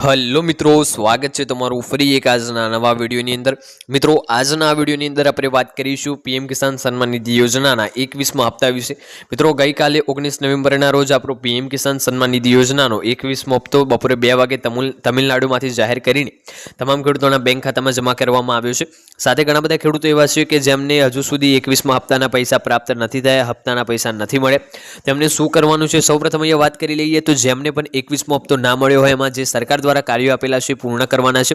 Hello मित्रों, स्वागत है तमारू फरी एक आजना नवा विडियोनी अंदर। मित्रों, आजना आ विडियोनी अंदर આપણે વાત કરીશું પીએમ કિસાન સન્માન નિધિ યોજનાના 21મા હપ્તા વિશે। મિત્રો, ગઈકાલે 19 નવેમ્બરના રોજ આપણો પીએમ કિસાન સન્માન નિધિ યોજનાનો 21મો હપ્તો બપોરે 2 વાગે તમિલનાડુમાંથી જાહેર કરીને તમામ ખેડૂતોના બેંક ખાતામાં જમા કરવામાં આવ્યો છે। સાથે ઘણા બધા ખેડૂતો એવા છે કે જેમને હજુ સુધી 21મા હપ્તાના પૈસા પ્રાપ્ત નથી થયા, હપ્તાના પૈસા નથી મળ્યા, તેમને શું કરવાનું છે સૌપ્રથમ અહીંયા વાત કરી લઈએ। તો જેમને પણ 21મો હપ્તો ના મળ્યો હોય એમાં જે સરકાર દ્વારા કાર્યો આપેલા છે પૂર્ણ કરવાના છે।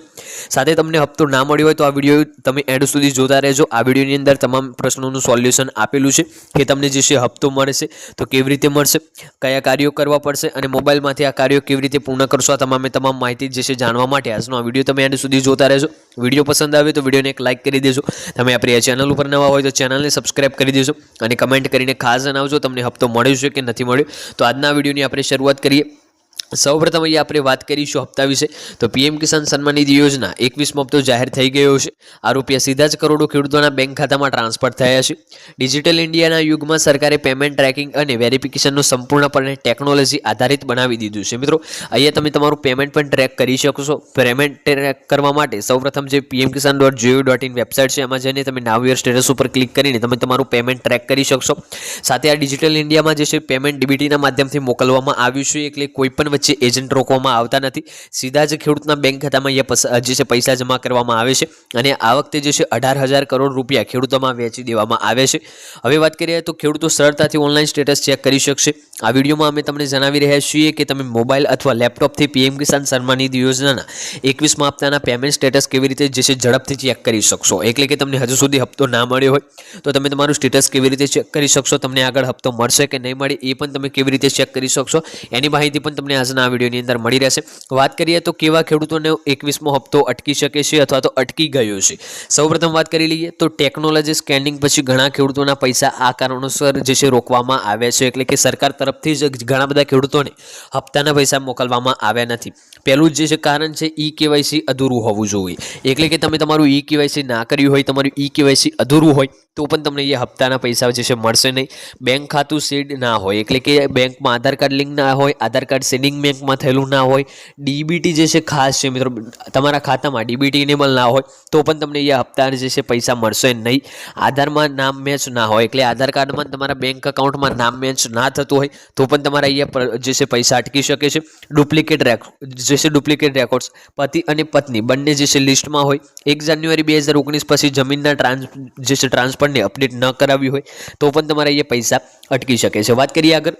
સાથે તમને હપ્તો ના મળ્યો હોય તો આ વિડીયો તમે એન્ડ સુધી જોતા રહેજો। આ વિડીયોની અંદર તમામ પ્રશ્નોનું સોલ્યુશન આપેલું છે કે તમને જે છે હપ્તો મળશે તો કેવી રીતે મળશે, કયા કાર્યો કરવા પડશે અને મોબાઈલમાંથી આ કાર્યો કેવી રીતે પૂર્ણ કરશો, આ તમામ માહિતી જે છે જાણવા માટે આજનો આ વિડીયો તમે એન્ડ સુધી જોતા રહેજો। વિડીયો પસંદ આવે તો વિડીયોને એક લાઇક કરી દેજો। તમે આપણી આ ચેનલ ઉપર નવા હોય તો ચેનલને સબસ્ક્રાઇબ કરી દેજો અને કમેન્ટ કરીને ખાસ જણાવજો તમને હપ્તો મળ્યો છે કે નથી મળ્યો। તો આજના વિડીયોની આપણે શરૂઆત કરીએ। સૌપ્રથમ અહીંયા આપણે વાત કરીશું હપ્તા વિશે। તો પીએમ કિસાન સન્માન નિધિ યોજના 21મો હપ્તો જાહેર થઈ ગયો છે। આ રૂપિયા સીધા જ કરોડો ખેડૂતોના બેંક ખાતામાં ટ્રાન્સફર થયા છે। ડિજિટલ ઇન્ડિયાના યુગમાં સરકારે પેમેન્ટ ટ્રેકિંગ અને વેરિફિકેશનનું સંપૂર્ણપણે ટેકનોલોજી આધારિત બનાવી દીધું છે। મિત્રો, અહીંયા તમે તમારું પેમેન્ટ પણ ટ્રેક કરી શકશો। પેમેન્ટ ટ્રેક કરવા માટે સૌપ્રથમ જે pmkisan.gov.in વેબસાઇટ છે એમાં જઈને તમે નાવ યોર સ્ટેટસ ઉપર ક્લિક કરીને તમે તમારું પેમેન્ટ ટ્રેક કરી શકશો। સાથે આ ડિજિટલ ઇન્ડિયામાં જે છે પેમેન્ટ ડીબીટીના માધ્યમથી મોકલવામાં આવ્યું છે, એટલે કોઈ પણ વચ્ચે એજન્ટ રોકવામાં આવતા નથી, સીધા જ ખેડૂતના બેંક ખાતામાં જે છે પૈસા જમા કરવામાં આવે છે અને આ વખતે જે છે 18,000 કરોડ રૂપિયા ખેડૂતોમાં વેચી દેવામાં આવે છે। હવે વાત કરીએ તો ખેડૂતો સરળતાથી ઓનલાઈન સ્ટેટસ ચેક કરી શકશે। આ વિડીયોમાં અમે તમને જણાવી રહ્યા છીએ કે તમે મોબાઈલ અથવા લેપટોપથી પીએમ કિસાન સન્માન નિધિ યોજનાના 21મા હપ્તાના પેમેન્ટ સ્ટેટસ કેવી રીતે જે છે ઝડપથી ચેક કરી શકશો। એટલે કે તમને હજુ સુધી હપ્તો ના મળ્યો હોય તો તમે તમારું સ્ટેટસ કેવી રીતે ચેક કરી શકશો, તમને આગળ હપ્તો મળશે કે નહીં મળે એ પણ તમે કેવી રીતે ચેક કરી શકશો, એની માહિતી પણ તમને આજના આ વિડીયોની અંદર મળી રહેશે। વાત કરીએ તો કેવા ખેડૂતોને 21મો હપ્તો અટકી શકે છે અથવા તો અટકી ગયો છે। સૌપ્રથમ વાત કરી લઈએ તો ટેકનોલોજી સ્કેનિંગ પછી ઘણા ખેડૂતોના પૈસા આ કારણોસર જે છે રોકવામાં આવ્યા છે, એટલે કે સરકાર તરફથી જ ઘણા બધા ખેડૂતોને હપ્તાના પૈસા મોકલવામાં આવ્યા નથી। પહેલું જે છે કારણ છે ઈ-કેવાયસી અધૂરું હોવું જોઈએ, એટલે કે તમે તમારું ઈ-કેવાયસી ના કર્યું હોય, તમારું ઈ-કેવાયસી અધૂરું હોય તો પણ તમને એ હપ્તાના પૈસા જે છે મળશે નહીં। બેંક ખાતું સીડ ના હોય, એટલે કે બેંકમાં આધાર કાર્ડ લિંક ના હોય, આધાર કાર્ડ સીડિંગ બેંકમાં થયેલું ના હોય, ડીબીટી જે છે ખાસ છે મિત્રો, તમારા ખાતામાં ડીબીટી ઇનેબલ ના હોય તો પણ તમને એ હપ્તા જે છે પૈસા મળશે નહીં। આધારમાં નામ મેચ ના હોય, એટલે આધાર કાર્ડમાં તમારા બેંક એકાઉન્ટમાં નામ મેચ ના થતું હોય તો પણ તમારા અહીંયા જે છે પૈસા અટકી શકે છે। ડુપ્લિકેટ રેકોર્ડ્સ પતિ અને પત્ની બંને જે છે લિસ્ટમાં હોય, 1 જાન્યુઆરી 2019 પછી જમીનના જે છે ટ્રાન્સફરને અપડેટ ન કરાવી હોય તો પણ તમારા અહીંયા પૈસા અટકી શકે છે। વાત કરીએ આગળ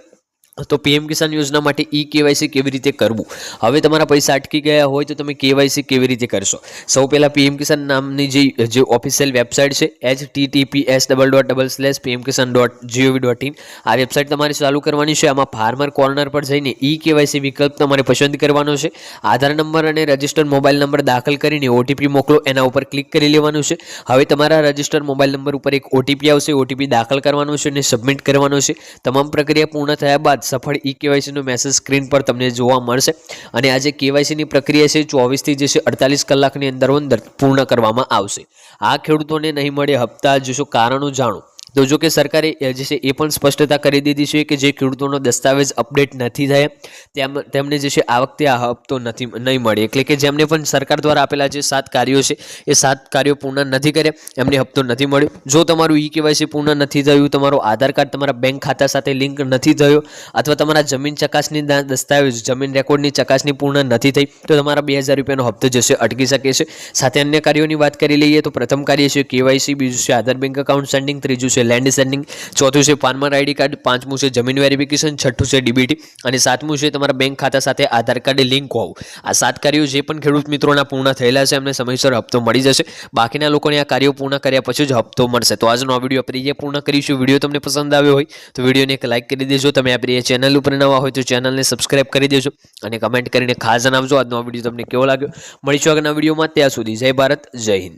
તો પીએમ કિસાન યોજના માટે ઈ-કેવાયસી કેવી રીતે કરવું। હવે તમારા પૈસા અટકી ગયા હોય તો તમે કેવાયસી કેવી રીતે કરશો। સૌ પહેલાં પીએમ કિસાન નામની જે ઓફિશિયલ વેબસાઇટ છે https://pmkisan.gov.in આ વેબસાઇટ તમારે ચાલુ કરવાની છે। આમાં ફાર્મર કોર્નર પર જઈને ઈ-કેવાયસી વિકલ્પ તમારે પસંદ કરવાનો છે। આધાર નંબર અને રજિસ્ટર્ડ મોબાઈલ નંબર દાખલ કરીને ઓટીપી મોકલો, એના ઉપર ક્લિક કરી લેવાનું છે। હવે તમારા રજિસ્ટર્ડ મોબાઈલ નંબર ઉપર એક ઓટીપી આવશે, ઓટીપી દાખલ કરવાનો છે અને સબમિટ કરવાનો છે। તમામ પ્રક્રિયા પૂર્ણ થયા બાદ સફળ ઈ-કેવાયસીનો મેસેજ સ્ક્રીન પર તમને જોવા મળશે અને આ જે કેવાયસીની પ્રક્રિયા છે 24 થી જે છે 48 કલાકની અંદર પૂર્ણ કરવામાં આવશે। આ ખેડૂતોને નહીં મળે હપ્તા જો કારણો જાણો તો જો કે સરકારે જે છે એ પણ સ્પષ્ટતા કરી દીધી છે કે જે ખેડૂતોનો દસ્તાવેજ અપડેટ નથી થયા તેમને જે છે આ વખતે આ હપ્તો નહીં મળે, એટલે કે જેમને પણ સરકાર દ્વારા આપેલા જે 7 કાર્યો છે એ 7 કાર્યો પૂર્ણ નથી કર્યા એમને હપ્તો નથી મળ્યો। જો તમારું ઈ-કેવાયસી પૂર્ણ નથી થયું, તમારો આધાર કાર્ડ તમારા બેંક ખાતા સાથે લિંક નથી થયો અથવા તમારા જમીન ચકાસણી દસ્તાવેજ જમીન રેકોર્ડની ચકાસણી પૂર્ણ નથી થઈ તો તમારા 2,000 રૂપિયાનો હપ્તો જે છે અટકી શકે છે। સાથે અન્ય કાર્યોની વાત કરી લઈએ તો પ્રથમ કાર્ય છે કેવાયસી, બીજું છે આધાર બેંક એકાઉન્ટ સેન્ડિંગ, ત્રીજું છે લેન્ડ સેન્ડિંગ, ચોથું છે ફાર્મર આઈડી કાર્ડ, પાંચમું છે જમીન વેરિફિકેશન, છઠ્ઠું છે ડીબીટી અને સાતમું છે તમારા બેંક ખાતા સાથે આધાર કાર્ડ લિંક હોવું। આ 7 કાર્યો જે પણ ખેડૂત મિત્રોના પૂર્ણ થયેલા છે એમને સમયસર હપ્તો મળી જશે। બાકીના લોકોને આ કાર્યો પૂર્ણ કર્યા પછી જ હપ્તો મળશે। તો આજનો આ વિડીયો આપણે અહીંયા પૂર્ણ કરીશું। વિડીયો તમને પસંદ આવ્યો હોય તો વિડીયોને એક લાઇક કરી દેજો। તમે આપણી ચેનલ ઉપર નવા હોય તો ચેનલને સબસ્ક્રાઇબ કરી દેજો અને કમેન્ટ કરીને ખાસ જણાવજો આજનો આ વિડીયો તમને કેવો લાગ્યો। મળીશું આગળના વિડીયોમાં, ત્યાં સુધી જય ભારત, જય હિન્દ।